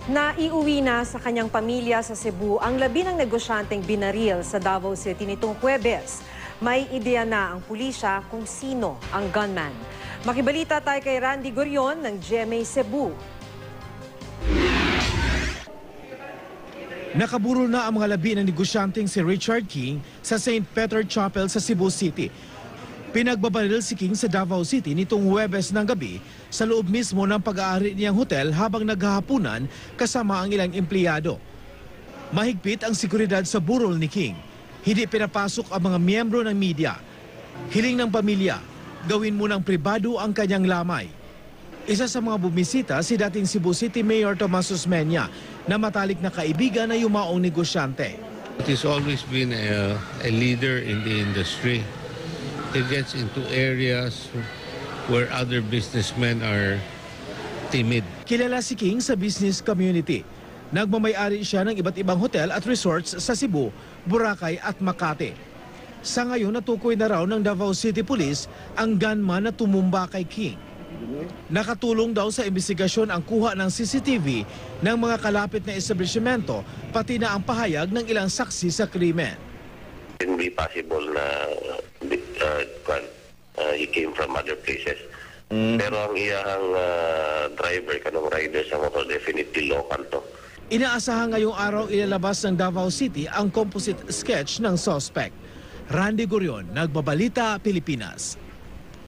Naiuwi na sa kanyang pamilya sa Cebu ang 11 negosyanteng binaril sa Davao City nitong Huwebes. May ideya na ang pulisya kung sino ang gunman. Makibalita tayo kay Randy Gorion ng GMA Cebu. Nakaburol na ang mga labi ng negosyanteng si Richard King sa St. Peter Chapel sa Cebu City. Pinagbabaril si King sa Davao City nitong Huwebes ng gabi sa loob mismo ng pag-aari niyang hotel habang naghahapunan kasama ang ilang empleyado. Mahigpit ang seguridad sa burol ni King. Hindi pinapasok ang mga miyembro ng media. Hiling ng pamilya, gawin munang pribado ang kanyang lamay. Isa sa mga bumisita si dating Cebu City Mayor Tomas Osmeña na matalik na kaibigan na yumaong negosyante. He's always been a leader in the industry. He gets into areas where other businessmen are timid. Kilala si King sa business community. Nagmamay-ari siya ng iba't ibang hotel at resorts sa Cebu, Boracay at Makati. Sa ngayon, natukoy na raw ng Davao City Police ang gunman na tumumba kay King. Nakatulong daw sa investigasyon ang kuha ng CCTV ng mga kalapit na establishmento, pati na ang pahayag ng ilang saksi sa krimen. Hindi possible na he came from other places. Pero ang iyang driver, kanong rider sa motor, definitely local to. Inaasahan ngayong araw ilalabas ng Davao City ang composite sketch ng suspect. Randy Gorion, Nagbabalita, Pilipinas.